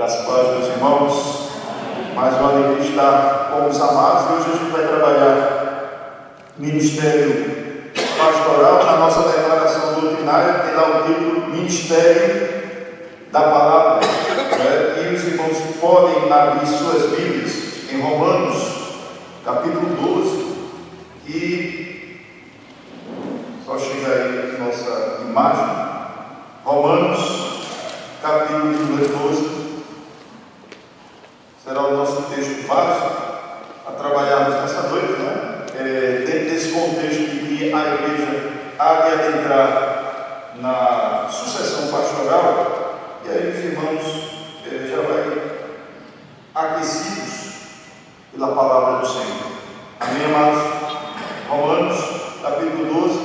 Graças a Deus, meus irmãos. Mais uma alegria estar com os amados. E hoje a gente vai trabalhar Ministério Pastoral. Na nossa declaração doutrinária tem lá o título Ministério da Palavra. E os irmãos podem abrir suas Bíblias em Romanos, capítulo 12. E só chegar aí a nossa imagem. Romanos, capítulo número 12. Será o nosso texto básico a trabalharmos nessa noite, né? Dentro desse contexto de que a igreja há de adentrar na sucessão pastoral, e aí os irmãos já vai aquecidos pela palavra do Senhor. Amém, amados? Romanos, capítulo 12,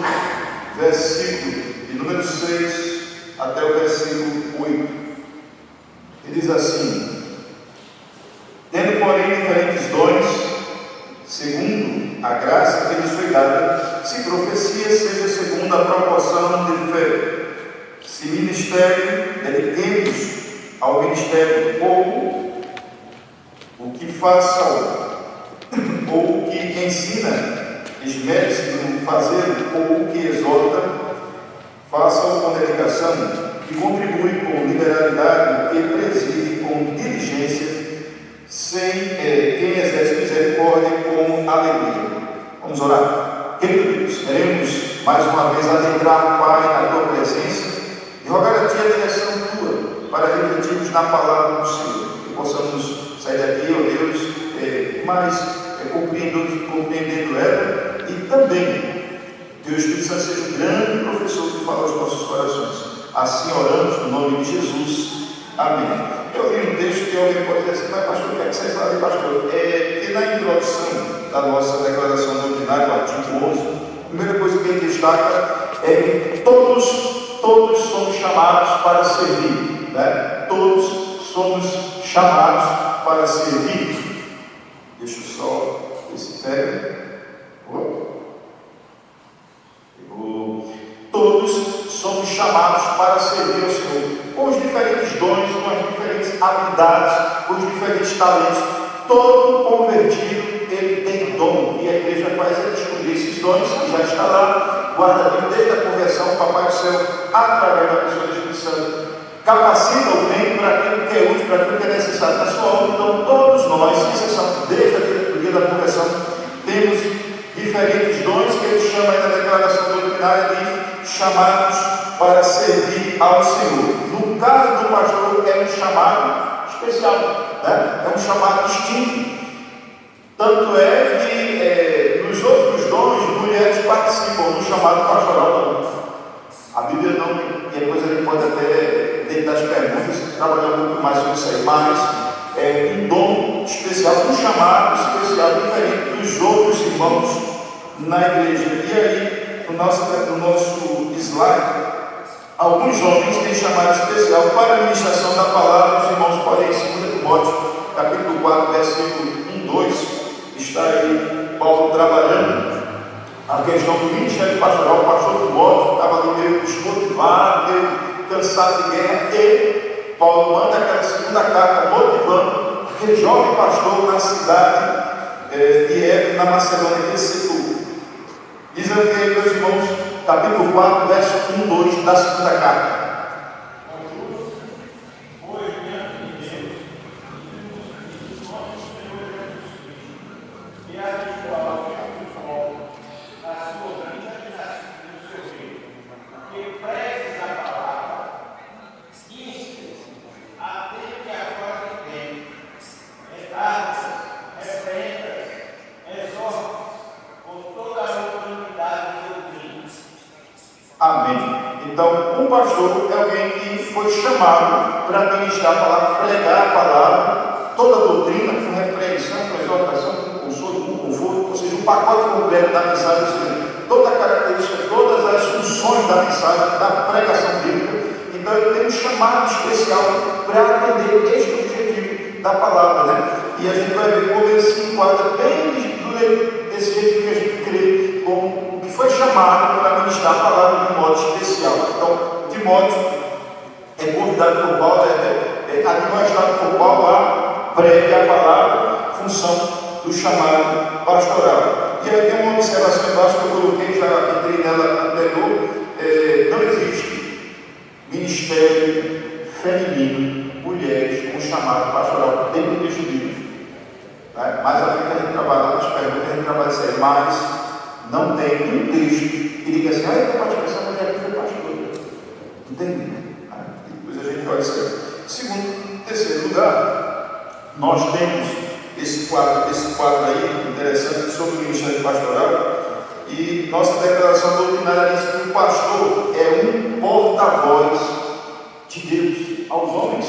versículo de número 6 até o versículo 8. Ele diz assim: tendo, porém, diferentes dons, segundo a graça que lhes foi dada, se profecia, seja segundo a proporção de fé. Se ministério, dediquemos ao ministério pouco, o que faça ou o que ensina, esmere-se no fazer, ou o que exorta, faça-o com dedicação, que contribui com liberalidade, que preside com diligência, sem quem exerce misericórdia com alegria. Vamos orar. Querido Deus, queremos mais uma vez adentrar, Pai, na Tua presença e rogar a Ti a direção Tua para refletirmos na palavra do Senhor, que possamos sair daqui, ó Deus, mais compreendendo ela, e também que o Espírito Santo seja o grande professor que fala aos nossos corações. Assim oramos no nome de Jesus. Amém. Eu li um texto que alguém pode dizer assim: mas pastor, o que é que vocês fazem, pastor? Que na introdução da nossa declaração doutrinária, o artigo 11, a primeira coisa que ele destaca é que todos somos chamados para servir, né? Todos somos chamados para servir. Deixa eu só ver se pega. Todos somos chamados para servir ao Senhor, com os diferentes dons, com as diferentes habilidades, com os diferentes talentos. Todo convertido, ele tem dom, e a igreja faz ele descobrir esses dons, que já está lá, guardadinho desde a conversão. O Papai do Céu, através da pessoa do Espírito Santo, capacita o bem para aquilo que é útil, para aquilo que é necessário na sua obra. Então, todos nós, sem exceção, desde o dia da conversão, temos diferentes dons que ele chama aí na declaração doutrinária de chamados para servir ao Senhor. No caso do pastor, é um chamado especial, né? É um chamado distinto. Tanto é que nos outros dons, mulheres participam do chamado pastoral. A Bíblia não, e depois a gente pode até, dentro das perguntas, trabalhar muito mais sobre isso aí, mas é um dom especial, um chamado especial, diferente dos outros irmãos na igreja. E aí, no nosso slide, alguns homens têm chamado especial para a ministração da palavra. Os irmãos podem, em 2 Timóteo, capítulo 4, versículo 1, 2, está aí Paulo trabalhando a questão do ministério pastoral. O pastor Timóteo estava ali meio desmotivado, meio cansado de guerra, e Paulo manda aquela segunda carta motivando aquele jovem pastor na cidade de Éfeso, na Macedônia, que secou. Diz aqui, meus irmãos, capítulo 4, verso 1, 2 da segunda carta. Amém. Então, um pastor é alguém que foi chamado para ministrar a palavra, pregar a palavra, toda a doutrina, com repreensão, com exortação, com consolo, com conforto, ou seja, um pacote completo da mensagem, ou seja, toda a característica, todas as funções da mensagem, da pregação bíblica. Então, ele tem um chamado especial para atender este objetivo da palavra, né? E a gente vai ver como ele se enquadra bem desse jeito que a gente crê, como o que foi chamado para ministrar a palavra de um modo especial. Então, Timóteo é convidado por Paulo, admoestado por Paulo lá, pregue a palavra, função do chamado pastoral. E aí tem uma observação embaixo que eu coloquei, já entrei nela anterior, não existe ministério feminino, mulheres, com chamado pastoral dentro do texto bíblico. Mais à frente a gente trabalha nas perguntas, a gente trabalha isso aí, mas não tem um texto que diga assim, eu posso pensar que mulher foi pastor. Não tem. Depois a gente olha isso aí. Segundo, terceiro lugar, nós temos esse quadro aí, interessante, sobre o ministério pastoral, e nossa declaração doutrinária diz que o pastor é um porta-voz de Deus aos homens.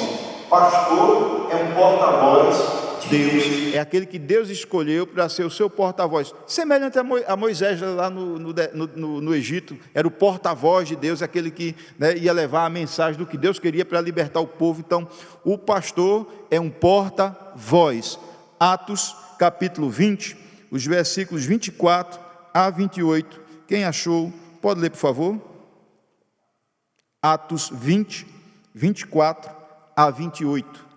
Pastor é um porta-voz. Deus é aquele que Deus escolheu para ser o seu porta-voz, semelhante a Moisés lá no Egito, era o porta-voz de Deus, aquele que ia levar a mensagem do que Deus queria para libertar o povo. Então, o pastor é um porta-voz. Atos, capítulo 20, os versículos 24 a 28, quem achou, pode ler, por favor. Atos 20, 24 a 28.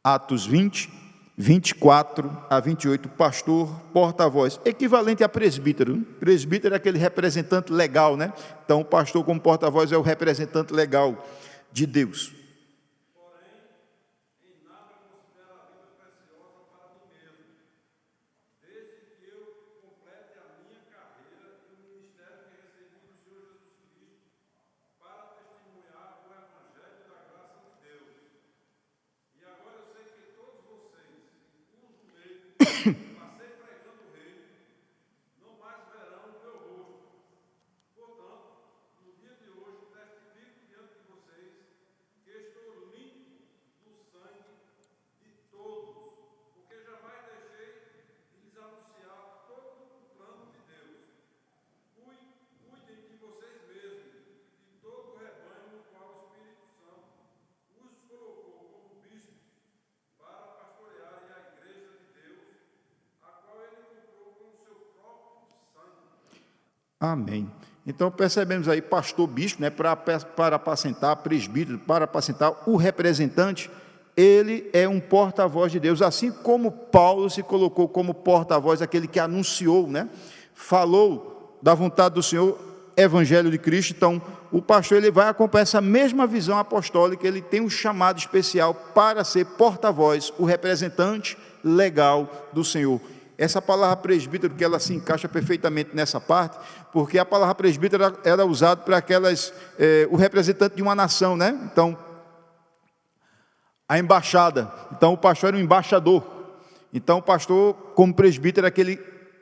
Atos 20, 24 a 28, pastor, porta-voz, equivalente a presbítero. Presbítero é aquele representante legal, né? Então, o pastor como porta-voz é o representante legal de Deus. Amém. Então percebemos aí pastor, bispo, para apacentar, presbítero, para apacentar, o representante, ele é um porta-voz de Deus, assim como Paulo se colocou como porta-voz, aquele que anunciou, falou da vontade do Senhor, evangelho de Cristo. Então o pastor, ele vai acompanhar essa mesma visão apostólica, ele tem um chamado especial para ser porta-voz, o representante legal do Senhor. Essa palavra presbítero, que ela se encaixa perfeitamente nessa parte, porque a palavra presbítero era usada para o representante de uma nação, Então, a embaixada. Então, o pastor era um embaixador. Então, o pastor, como presbítero,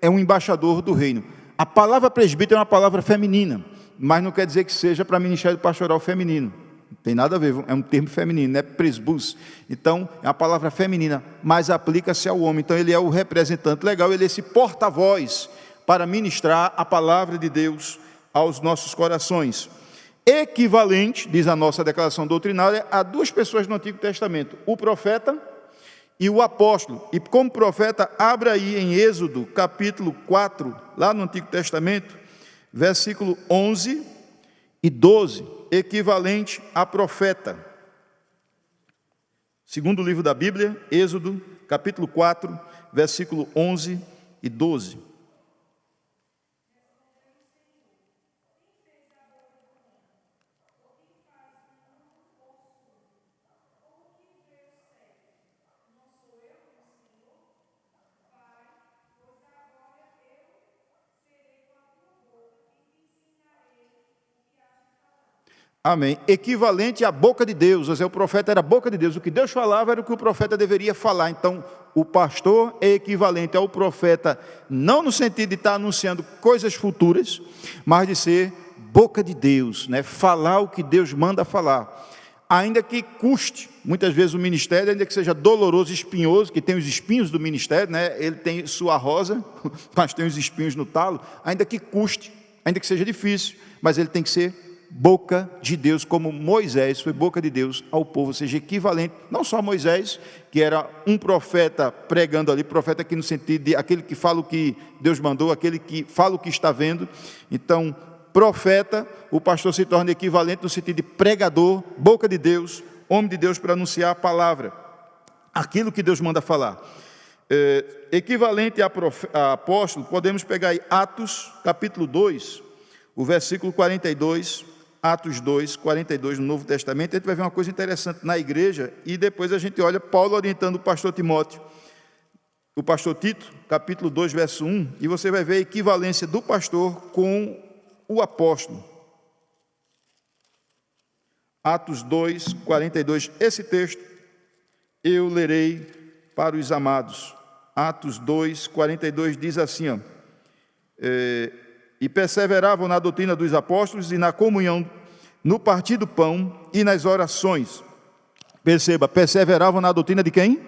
é um embaixador do reino. A palavra presbítero é uma palavra feminina, mas não quer dizer que seja para ministério pastoral feminino. Não tem nada a ver, é um termo feminino, presbus. Então, é uma palavra feminina, mas aplica-se ao homem. Então, ele é o representante legal, ele é esse porta-voz para ministrar a palavra de Deus aos nossos corações. Equivalente, diz a nossa declaração doutrinária, a duas pessoas no Antigo Testamento, o profeta e o apóstolo. E como profeta, abra aí em Êxodo, capítulo 4, lá no Antigo Testamento, versículo 11 e 12. Equivalente a profeta. Segundo livro da Bíblia, Êxodo, capítulo 4, versículo 11 e 12. Amém. Equivalente à boca de Deus, ou seja, o profeta era a boca de Deus, o que Deus falava era o que o profeta deveria falar. Então, o pastor é equivalente ao profeta, não no sentido de estar anunciando coisas futuras, mas de ser boca de Deus, falar o que Deus manda falar. Ainda que custe, muitas vezes o ministério, ainda que seja doloroso, espinhoso, que tem os espinhos do ministério, ele tem sua rosa, mas tem os espinhos no talo, ainda que custe, ainda que seja difícil, mas ele tem que ser boca de Deus, como Moisés foi boca de Deus ao povo, ou seja, equivalente, não só Moisés, que era um profeta pregando ali, profeta aqui no sentido de aquele que fala o que Deus mandou, aquele que fala o que está vendo. Então, profeta, o pastor se torna equivalente no sentido de pregador, boca de Deus, homem de Deus para anunciar a palavra, aquilo que Deus manda falar. Equivalente a apóstolo, podemos pegar aí Atos, capítulo 2, o versículo 42, Atos 2, 42 no Novo Testamento. A gente vai ver uma coisa interessante na igreja, e depois a gente olha Paulo orientando o pastor Timóteo, o pastor Tito, capítulo 2, verso 1, e você vai ver a equivalência do pastor com o apóstolo. Atos 2, 42, esse texto eu lerei para os amados. Atos 2, 42 diz assim, ó, e perseveravam na doutrina dos apóstolos e na comunhão, no partir do pão e nas orações. Perceba, perseveravam na doutrina de quem?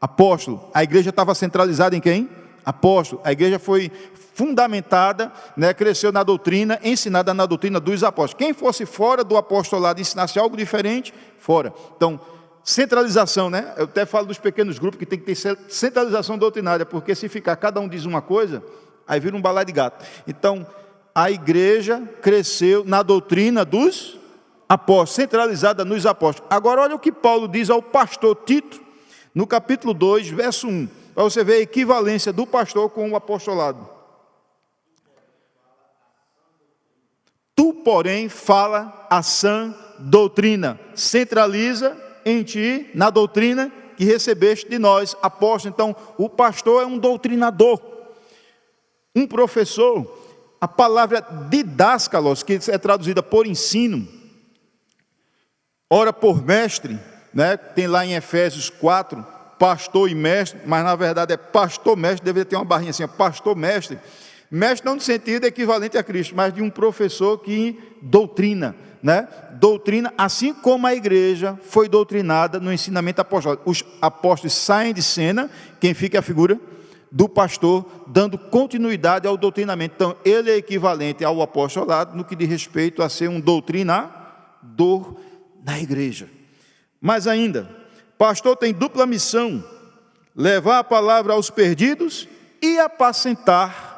Apóstolo. A igreja estava centralizada em quem? Apóstolo. A igreja foi fundamentada, né, cresceu na doutrina, ensinada na doutrina dos apóstolos. Quem fosse fora do apostolado e ensinasse algo diferente, fora. Então, centralização, né? Eu até falo dos pequenos grupos que tem que ter centralização doutrinária, porque se ficar cada um diz uma coisa, aí vira um balaio de gato. Então, a igreja cresceu na doutrina dos apóstolos, centralizada nos apóstolos. Agora, olha o que Paulo diz ao pastor Tito, no capítulo 2, verso 1, para você ver a equivalência do pastor com o apostolado. Tu, porém, fala a sã doutrina, centraliza em ti, na doutrina que recebeste de nós, apóstolos. Então, o pastor é um doutrinador, um professor. A palavra didáscalos, que é traduzida por ensino, ora por mestre, né? Tem lá em Efésios 4, pastor e mestre, mas na verdade é pastor mestre, deveria ter uma barrinha assim, pastor mestre. Mestre não no sentido equivalente a Cristo, mas de um professor que doutrina, né? Doutrina, assim como a igreja foi doutrinada no ensinamento apostólico. Os apóstolos saem de cena, quem fica é a figura do pastor, dando continuidade ao doutrinamento. Então, ele é equivalente ao apostolado no que diz respeito a ser um doutrinador na igreja. Mas ainda, pastor tem dupla missão: levar a palavra aos perdidos e apacentar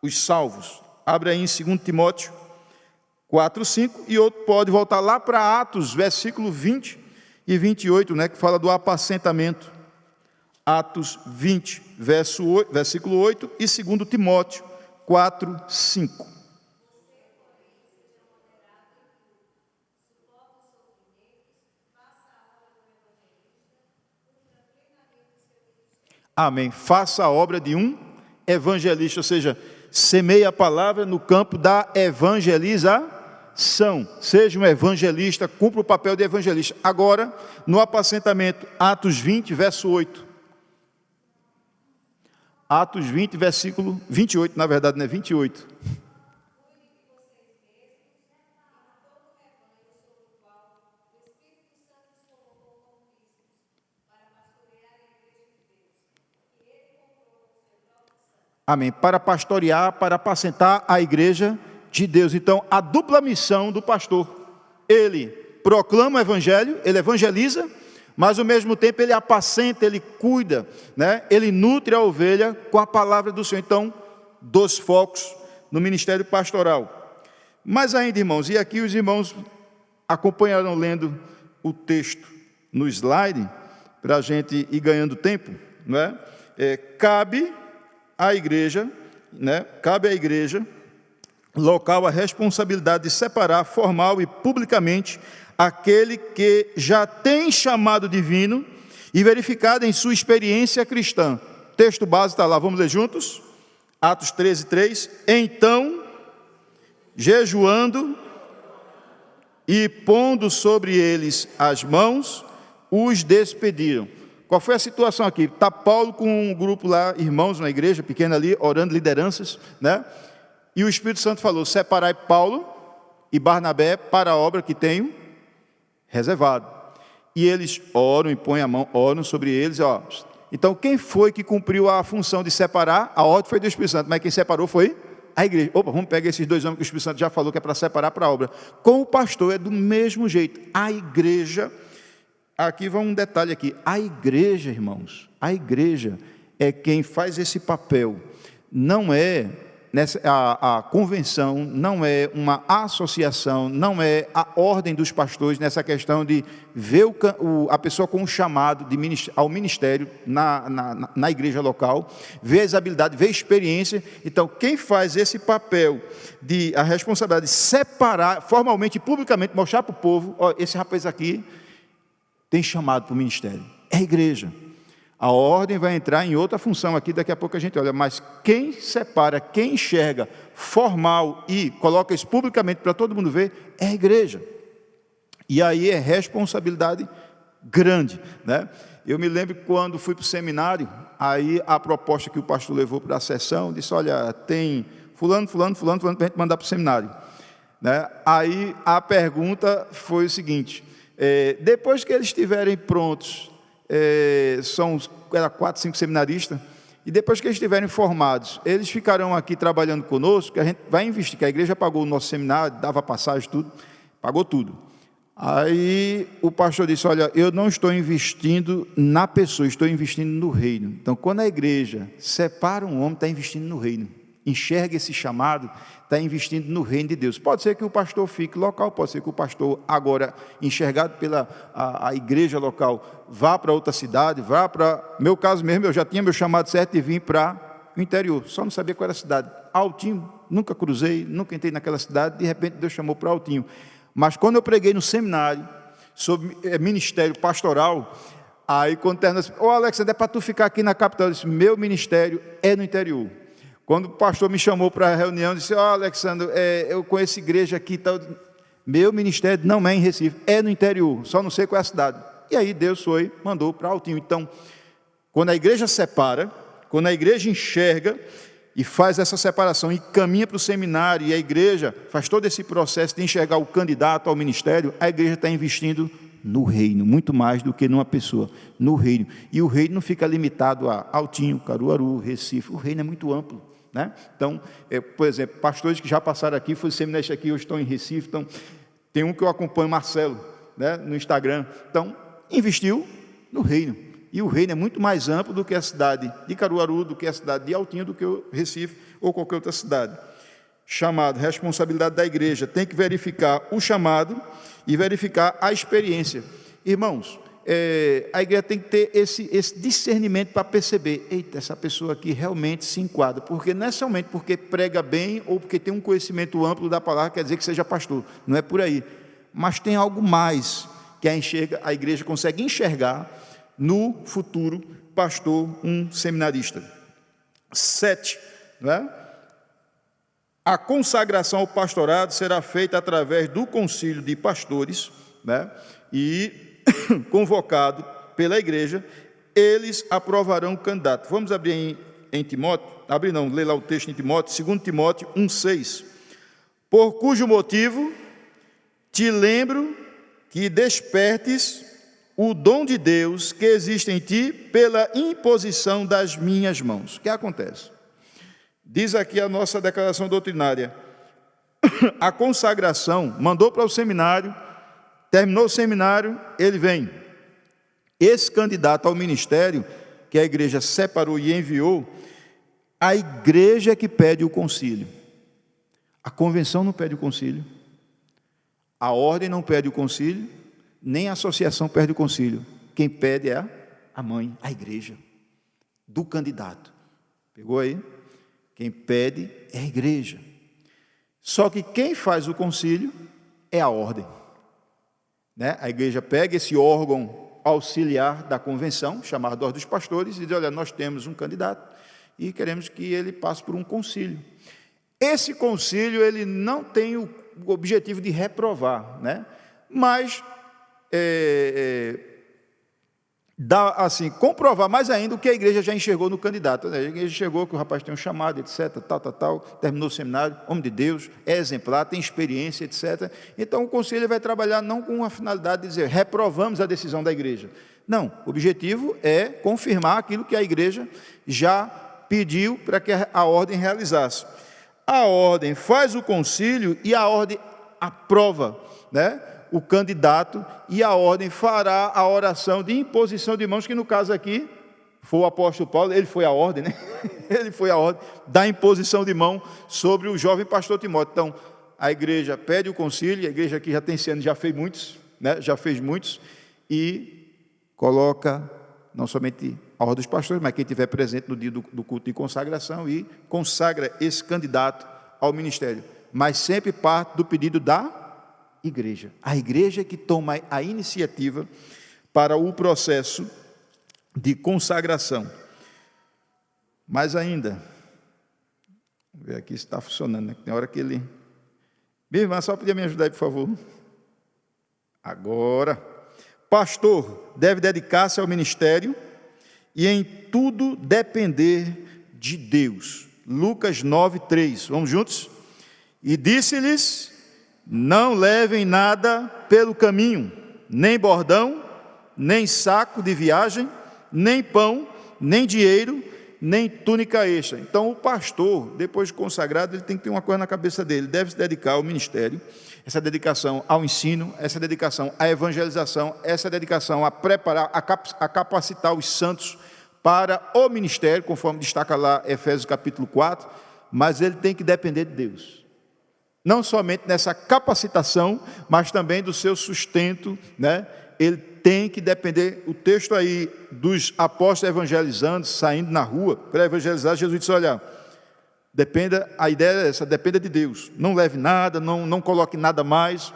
os salvos. Abre aí em 2 Timóteo 4, 5, e outro pode voltar lá para Atos, versículo 20 e 28, né, que fala do apacentamento. Atos 20, versículo 8, e 2 Timóteo 4, 5. Amém. Faça a obra de um evangelista, ou seja, semeie a palavra no campo da evangelização. Seja um evangelista, cumpra o papel de evangelista. Agora, no apacentamento, Atos 20, verso 8. Atos 20, versículo 28, na verdade, não é 28. Amém. Para pastorear, para apacentar a igreja de Deus. Então, a dupla missão do pastor: ele proclama o evangelho, ele evangeliza, mas ao mesmo tempo ele apacenta, ele cuida, né? Ele nutre a ovelha com a palavra do Senhor. Então, dois focos no ministério pastoral. Mas ainda, irmãos, e aqui os irmãos acompanharam lendo o texto no slide, para a gente ir ganhando tempo, não é? Cabe à igreja, né? Cabe à igreja local a responsabilidade de separar formal e publicamente aquele que já tem chamado divino e verificado em sua experiência cristã. Texto base está lá, vamos ler juntos? Atos 13, 3. Então, jejuando e pondo sobre eles as mãos, os despediram. Qual foi a situação aqui? Está Paulo com um grupo lá, irmãos na igreja pequena ali, orando, lideranças, né? E o Espírito Santo falou: separai Paulo e Barnabé para a obra que tenho reservado. E eles oram e põem a mão, oram sobre eles, ó. Então, quem foi que cumpriu a função de separar? A ordem foi do Espírito Santo, mas quem separou foi a igreja. Opa, vamos pegar esses dois homens que o Espírito Santo já falou que é para separar para a obra. Com o pastor é do mesmo jeito. A igreja, aqui vai um detalhe aqui, a igreja, irmãos, a igreja é quem faz esse papel. Não é a convenção, não é uma associação, não é a ordem dos pastores nessa questão de ver a pessoa com um chamado ao ministério na igreja local, ver as habilidades, ver a experiência. Então, quem faz esse papel a responsabilidade de separar formalmente e publicamente, mostrar para o povo, ó, esse rapaz aqui tem chamado para o ministério, é a igreja. A ordem vai entrar em outra função aqui, daqui a pouco a gente olha, mas quem separa, quem enxerga formal e coloca isso publicamente para todo mundo ver, é a igreja. E aí é responsabilidade grande, né? Eu me lembro quando fui para o seminário, aí a proposta que o pastor levou para a sessão, disse, olha, tem fulano, para a gente mandar para o seminário, né? Aí a pergunta foi o seguinte, depois que eles estiverem prontos, era 4, 5 seminaristas, e depois que eles estiverem formados, eles ficarão aqui trabalhando conosco, que a gente vai investir, que a igreja pagou o nosso seminário, dava passagem, tudo, pagou tudo. Aí o pastor disse, olha, eu não estou investindo na pessoa, estou investindo no reino. Então, quando a igreja separa um homem, está investindo no reino, enxerga esse chamado, está investindo no reino de Deus. Pode ser que o pastor fique local, pode ser que o pastor, agora enxergado pela a igreja local, vá para outra cidade, vá para... Meu caso mesmo, eu já tinha meu chamado certo e vim para o interior, só não sabia qual era a cidade. Altinho, nunca cruzei, nunca entrei naquela cidade, de repente Deus chamou para Altinho. Mas quando eu preguei no seminário, sobre ministério pastoral, aí quando terminou, Alexandre, é para tu ficar aqui na capital, eu disse, meu ministério é no interior. Quando o pastor me chamou para a reunião, disse, Alexandre, eu conheço igreja aqui, tal. Meu ministério não é em Recife, é no interior, só não sei qual é a cidade. E aí Deus mandou para Altinho. Então, quando a igreja separa, quando a igreja enxerga e faz essa separação e caminha para o seminário, e a igreja faz todo esse processo de enxergar o candidato ao ministério, a igreja está investindo no reino, muito mais do que numa pessoa, no reino. E o reino não fica limitado a Altinho, Caruaru, Recife, o reino é muito amplo, né? Então, por exemplo, pastores que já passaram aqui, foi seminarista aqui, hoje estão em Recife, então, tem um que eu acompanho, Marcelo, né, no Instagram, então, investiu no reino, e o reino é muito mais amplo do que a cidade de Caruaru, do que a cidade de Altinho, do que o Recife, ou qualquer outra cidade. Chamado, responsabilidade da igreja, tem que verificar o chamado e verificar a experiência. Irmãos, a igreja tem que ter esse discernimento para perceber, eita, essa pessoa aqui realmente se enquadra, porque não é somente porque prega bem ou porque tem um conhecimento amplo da palavra, quer dizer que seja pastor, não é por aí, mas tem algo mais que a igreja consegue enxergar no futuro pastor, um seminarista. 7, não é? A consagração ao pastorado será feita através do concílio de pastores, né? E convocado pela igreja, eles aprovarão o candidato. Vamos abrir em Timóteo, ler lá o texto em Timóteo, 2 Timóteo 1,6. Por cujo motivo te lembro que despertes o dom de Deus que existe em ti pela imposição das minhas mãos. O que acontece? Diz aqui a nossa declaração doutrinária, a consagração, mandou para o seminário, terminou o seminário, ele vem. Esse candidato ao ministério, que a igreja separou e enviou, a igreja é que pede o concílio. A convenção não pede o concílio, a ordem não pede o concílio, nem a associação pede o concílio. Quem pede é a mãe, a igreja, do candidato. Pegou aí? Quem pede é a igreja. Só que quem faz o concílio é a ordem, né? A igreja pega esse órgão auxiliar da convenção, chamado Ordem dos Pastores, e diz, olha, nós temos um candidato e queremos que ele passe por um concílio. Esse concílio, ele não tem o objetivo de reprovar, né? Mas dá, assim, comprovar mais ainda o que a igreja já enxergou no candidato. A igreja enxergou que o rapaz tem um chamado, etc, tal, terminou o seminário, homem de Deus, é exemplar, tem experiência, etc. Então, o conselho vai trabalhar não com a finalidade de dizer, reprovamos a decisão da igreja. Não, o objetivo é confirmar aquilo que a igreja já pediu para que a ordem realizasse. A ordem faz o concílio e a ordem aprova, né, o candidato, e a ordem fará a oração de imposição de mãos, que no caso aqui foi o apóstolo Paulo, ele foi a ordem, né? Ele foi a ordem da imposição de mão sobre o jovem pastor Timóteo. Então, a igreja pede o concílio, a igreja aqui já tem esse ano, já fez muitos, né? Já fez muitos, e coloca não somente a ordem dos pastores, mas quem estiver presente no dia do culto de consagração, e consagra esse candidato ao ministério, mas sempre parte do pedido da igreja. A igreja que toma a iniciativa para o processo de consagração. Mas ainda, vamos ver aqui se está funcionando, né? Tem hora que ele... Minha irmã, só podia me ajudar aí, por favor. Agora, pastor deve dedicar-se ao ministério e em tudo depender de Deus. Lucas 9:3. Vamos juntos? E disse-lhes: não levem nada pelo caminho, nem bordão, nem saco de viagem, nem pão, nem dinheiro, nem túnica extra. Então, o pastor, depois de consagrado, ele tem que ter uma coisa na cabeça dele, deve se dedicar ao ministério, essa dedicação ao ensino, essa dedicação à evangelização, essa dedicação a preparar, a capacitar os santos para o ministério, conforme destaca lá Efésios capítulo 4, mas ele tem que depender de Deus. Não somente nessa capacitação, mas também do seu sustento, né? Ele tem que depender, o texto aí dos apóstolos evangelizando, saindo na rua para evangelizar, Jesus disse: olha, a ideia é essa, dependa de Deus, não leve nada, não coloque nada mais,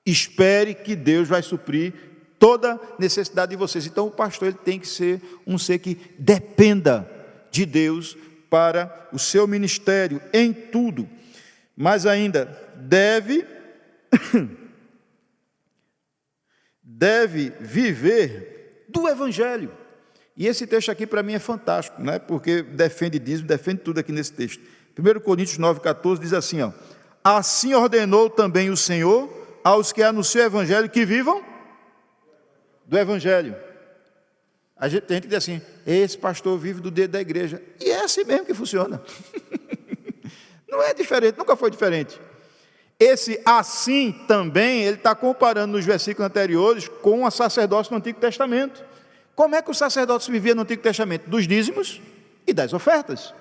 espere que Deus vai suprir toda necessidade de vocês. Então o pastor ele tem que ser um ser que dependa de Deus para o seu ministério em tudo, mas ainda deve viver do evangelho. E esse texto aqui para mim é fantástico, né? Porque defende dízimo, defende tudo aqui nesse texto. 1 Coríntios 9,14 diz assim, ó: assim ordenou também o Senhor aos que anunciam o evangelho que vivam do evangelho. A gente tem que dizer assim: esse pastor vive do dedo da igreja. E é assim mesmo que funciona. Não é diferente, nunca foi diferente. Esse assim também, ele está comparando nos versículos anteriores com o sacerdócio no Antigo Testamento. Como é que o sacerdócio vivia no Antigo Testamento? Dos dízimos e das ofertas.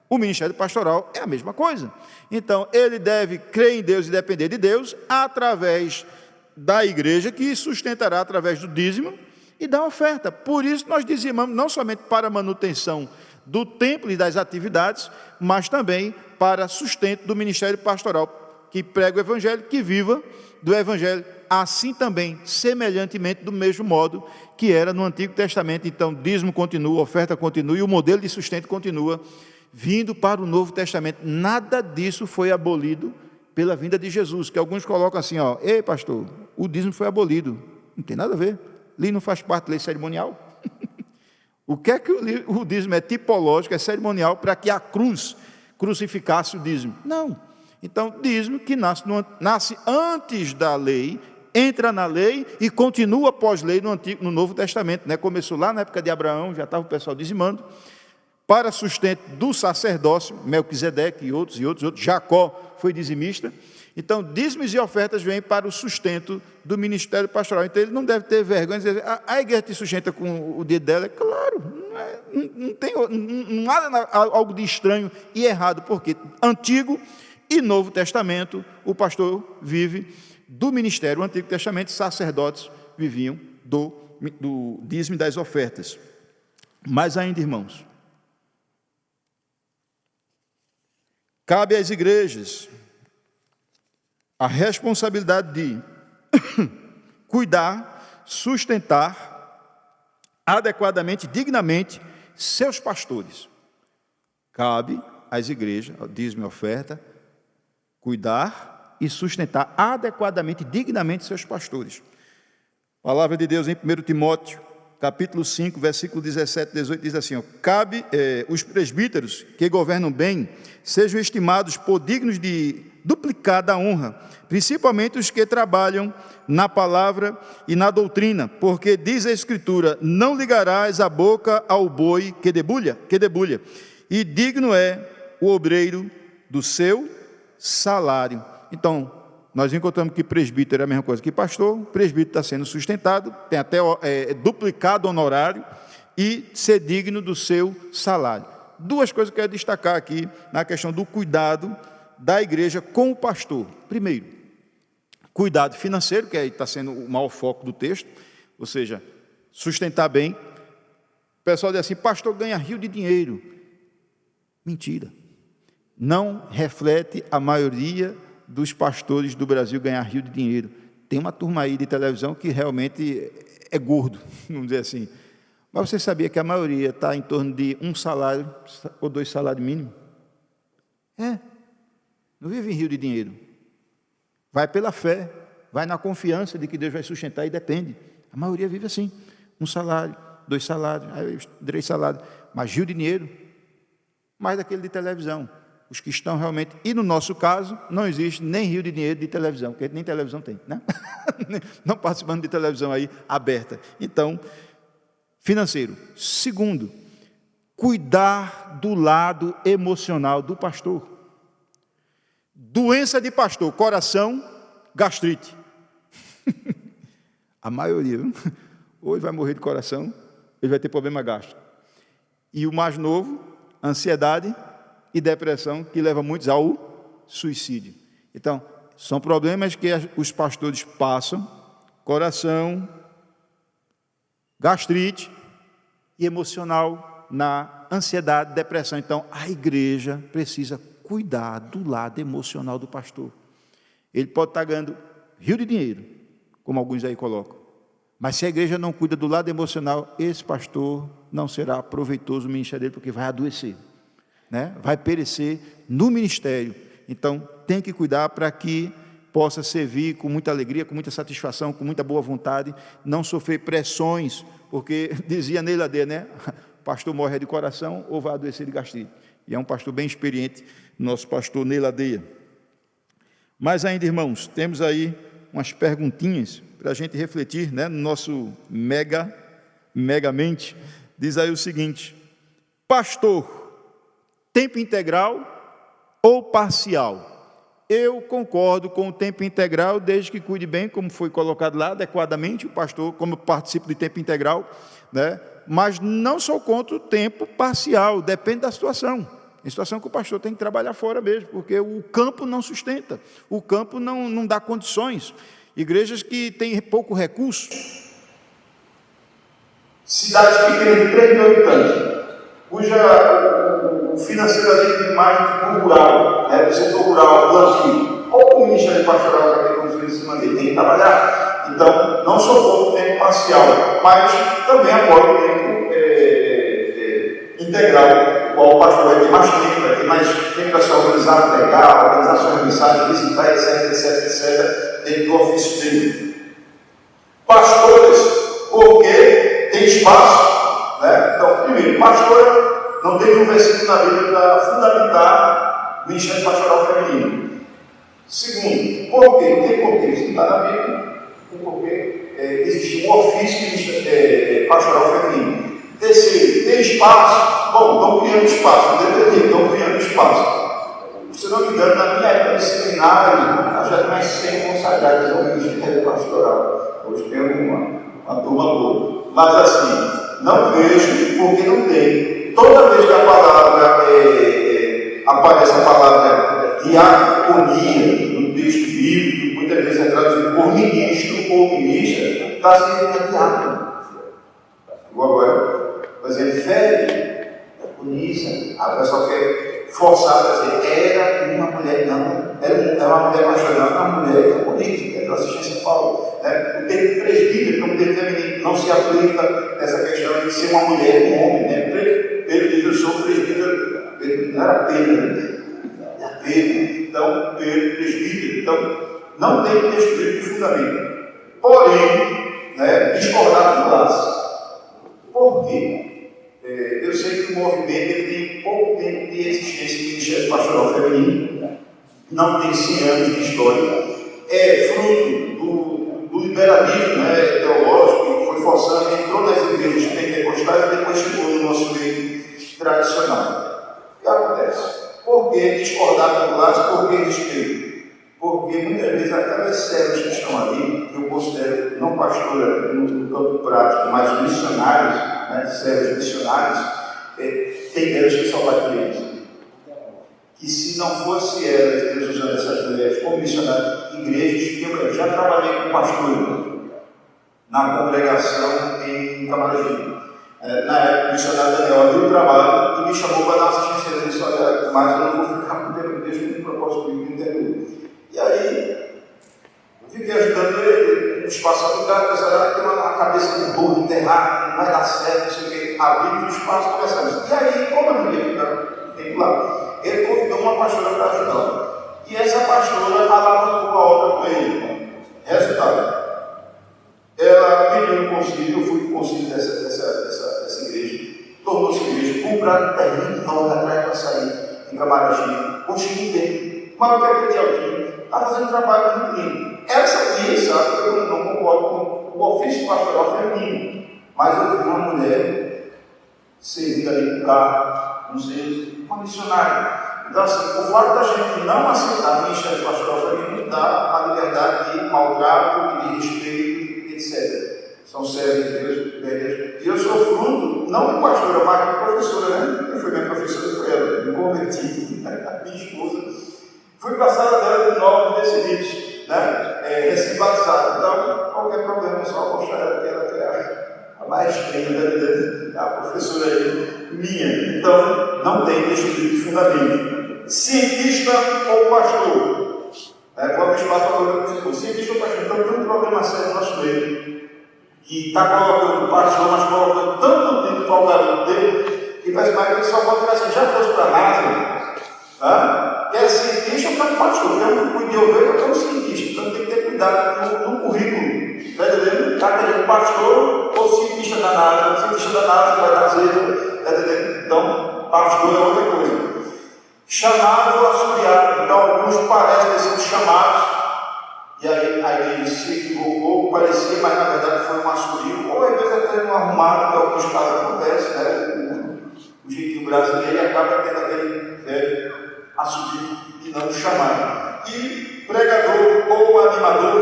O ministério pastoral é a mesma coisa. Então, ele deve crer em Deus e depender de Deus através da igreja, que sustentará através do dízimo e da oferta. Por isso, nós dizimamos não somente para a manutenção do templo e das atividades, mas também para sustento do ministério pastoral, que prega o evangelho, que viva do evangelho, assim também, semelhantemente, do mesmo modo que era no Antigo Testamento. Então, dízimo continua, oferta continua, e o modelo de sustento continua, vindo para o Novo Testamento. Nada disso foi abolido pela vinda de Jesus, que alguns colocam assim, ó: ei pastor, o dízimo foi abolido. Não tem nada a ver, ali não faz parte da lei cerimonial. O que é que o dízimo é tipológico, é cerimonial, para que a cruz crucificasse o dízimo? Não. Então, dízimo que nasce antes da lei, entra na lei e continua pós-lei no Novo Testamento, né? Começou lá na época de Abraão, já estava o pessoal dizimando, para sustento do sacerdócio, Melquisedeque e outros, Jacó foi dizimista. Então, dízimos e ofertas vêm para o sustento do ministério pastoral. Então, ele não deve ter vergonha de dizer: a igreja te sustenta com o dedo dela. É claro, não tem nada, algo de estranho e errado, porque Antigo e Novo Testamento, o pastor vive do ministério. O Antigo Testamento, sacerdotes viviam do dízimo e das ofertas. Mas ainda, irmãos, cabe às igrejas a responsabilidade de cuidar, sustentar adequadamente, dignamente, seus pastores. Cabe às igrejas, dízimo e oferta, cuidar e sustentar adequadamente, dignamente seus pastores. Palavra de Deus em 1 Timóteo, capítulo 5, versículo 17 e 18, diz assim: cabe os presbíteros que governam bem sejam estimados por dignos de duplicada honra, principalmente os que trabalham na palavra e na doutrina, porque diz a Escritura: não ligarás a boca ao boi que debulha, e digno é o obreiro do seu salário. Então, nós encontramos que presbítero é a mesma coisa que pastor. Presbítero está sendo sustentado, tem até duplicado honorário, e ser digno do seu salário. Duas coisas que eu quero destacar aqui na questão do cuidado da igreja com o pastor. Primeiro, cuidado financeiro, que aí está sendo o maior foco do texto, ou seja, sustentar bem. O pessoal diz assim, pastor ganha rio de dinheiro. Mentira. Não reflete a maioria dos pastores do Brasil ganhar rio de dinheiro. Tem uma turma aí de televisão que realmente é gordo, vamos dizer assim. Mas você sabia que a maioria está em torno de 1 salário ou 2 salários mínimos? Não vive em rio de dinheiro. Vai pela fé, vai na confiança de que Deus vai sustentar e depende. A maioria vive assim, 1 salário, 2 salários, 3 salários, mas rio de dinheiro, mais daquele de televisão. Os que estão realmente, e no nosso caso, não existe nem rio de dinheiro de televisão, porque nem televisão tem, né? Não participando de televisão aí aberta. Então, financeiro. Segundo, cuidar do lado emocional do pastor. Doença de pastor, coração, gastrite. A maioria, viu? Ou ele vai morrer de coração, ele vai ter problema gástrico. E o mais novo, ansiedade e depressão, que leva muitos ao suicídio. Então, são problemas que os pastores passam, coração, gastrite e emocional na ansiedade, depressão. Então, a igreja precisa cuidar do lado emocional do pastor. Ele pode estar ganhando rio de dinheiro, como alguns aí colocam, mas se a igreja não cuida do lado emocional, esse pastor não será proveitoso no ministério dele, porque vai adoecer, né? Vai perecer no ministério. Então, tem que cuidar para que possa servir com muita alegria, com muita satisfação, com muita boa vontade, não sofrer pressões, porque dizia Ney Ladeia, né? O pastor morre de coração ou vai adoecer de gastrite. E é um pastor bem experiente, nosso pastor Ney Ladeia. Mas ainda, irmãos, temos aí umas perguntinhas para a gente refletir, né? No nosso megamente, diz aí o seguinte: pastor, tempo integral ou parcial? Eu concordo com o tempo integral, desde que cuide bem, como foi colocado lá, adequadamente, o pastor, como participa de tempo integral, né? Mas não sou contra o tempo parcial, depende da situação. Em situação que o pastor tem que trabalhar fora mesmo, porque o campo não sustenta, o campo não dá condições. Igrejas que têm pouco recurso. Cidades pequenas de 3 mil habitantes, cuja o financeiro ali é mais do rural, né, do setor rural, plantio. Qual o Ministério Pastoral vai ter condições em cima dele? Tem que trabalhar. Então, não só o tempo parcial, mas também apoio o tempo integral, o qual o pastor vai ter mais tempo, vai ter mais tempo para se organizar, pregar, organizar suas mensagens, visitar, etc, dentro do ofício dele. Pastores, porque tem espaço, né? Então, primeiro, pastor não tem um versículo na Bíblia para fundamentar o ministério pastoral feminino. Segundo, por quê? Não tem porquê, isso não está na Bíblia, tem porquê. Existe um ofício pastoral feminino. Terceiro, tem espaço. Bom, estão criando espaço, estão criando espaço. Se não me engano, na minha época de seminário, já tem mais 100 consagrados ao ministério pastoral. Hoje tem uma turma boa. Mas assim, não vejo porque não tem. Toda vez que a palavra aparece a palavra diaconia no texto bíblico, muitas vezes é traduzido por ministro ou ministra, está sendo diácono. Agora, por exemplo, fé, diaconisa, a pessoa quer forçar a dizer, era uma mulher, não, era uma mulher pastoral, uma mulher diaconisa, era assistência a Paulo. Né? O termo presbítero, que é um termo feminino, não se aplica essa questão de ser uma mulher e um homem. Né? Pedro diz, eu sou presbítero, Pedro não era Pedro, era Pedro, então, Pedro, presbítero. Então, não tem texto bíblico de fundamento. Porém, né, discordar do laço. Por quê? Eu sei que o movimento ele tem pouco tempo de existência do Ministério Pastoral Feminino, não tem 100 anos de história, é fruto do liberalismo, né, teológico, que foi forçando, entrou nas igrejas pentecostais e depois chegou no nosso meio tradicional. O que acontece? Por que discordar do laço? Por que respeito? Porque muitas vezes aquelas células que estão ali, que eu considero não pastora no campo prático, mas missionários, né, servos missionários, tem mulheres que só vai ter isso. Que se não fosse elas, Deus usando essas mulheres como missionárias, igrejas, eu já trabalhei com pastor na congregação em Camaragibe. Na época, o missionário Daniel abriu o trabalho e me chamou para dar assistência. Ele disse: olha, mas eu não vou ficar com o tempo, deixa eu ter um propósito comigo no interior. E aí, eu fiquei ajudando ele, no espaço alugado, pensando, tem uma cabeça de burro enterrada, não vai dar certo, não sei o quê. Abrimos o espaço, conversamos. E aí, como eu não ia ficar tempo lá, ele convidou uma pastora para ajudar. E essa pastora alavancou a obra com ele. Resultado: ela pediu um concílio, eu fui para o concílio dessa igreja, tornou-se igreja, compraram um terreno enorme atrás para sair em Camaragibe, construiu bem, mas o que é que ele está fazendo um trabalho muito lindo. Ela sabia, sabe, que eu não concordo com o ofício pastoral feminino, mas eu vi uma mulher servir ali com carro, não sei, uma missionária. Então, assim, o fato da gente não aceitar a ministério pastoral feminino dá a liberdade de maltrato, de respeito, etc. São servos de Deus. E eu sou fruto, não de pastora, mas de professora, né? Quem foi minha professora foi ela, me converti, minha esposa. Fui para a sala dela de novos decididos, né? Recém-batizado. Então, qualquer problema, só mostrar ela que ela é a maestrinha, né? A professora aí, minha. Então, não tem esse tipo de fundamento. Cientista ou pastor? Qual é o espaço para o cientista ou pastor? Então, tem um problema sério no nosso meio, que está colocando o pastor, mas colocando tanto tempo para o garoto dele, que parece mais que ele só pode ficar assim, já fosse para a NASA, que é cientista ou que é um pastor, que é um cuide de ovelha, que é um cientista, então tem que ter cuidado no currículo, está entendendo? Está querendo pastor ou cientista da NASA, cientista da NASA vai dar zero, está entendendo? Então, pastor é outra coisa. Chamado auxiliar, então alguns parecem ter sido chamados, e aí a igreja se equivocou, parecia, mas na verdade foi um assobio, ou às vezes até um arrumado, que em alguns casos acontece, né? O jeitinho brasileiro acaba tendo aquele velho assobio e não chamado. E pregador ou animador,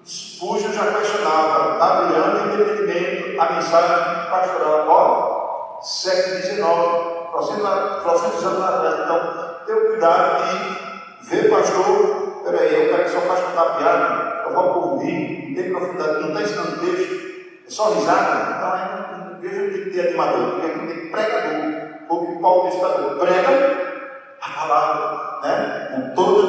Spurgeon já questionava, navegando em entendimento, a mensagem pastoral. Ó, século XIX. 400 anos atrás. Então, tenha cuidado de ver pastor. Peraí, é o cara que só faz contar piada, eu vou por vir, não tem profundidade, não está ensinando texto, é só risada. Então, a igreja tem que ter animador, porque aqui tem pregador. O que Paulo disse, prega a palavra, né? Com toda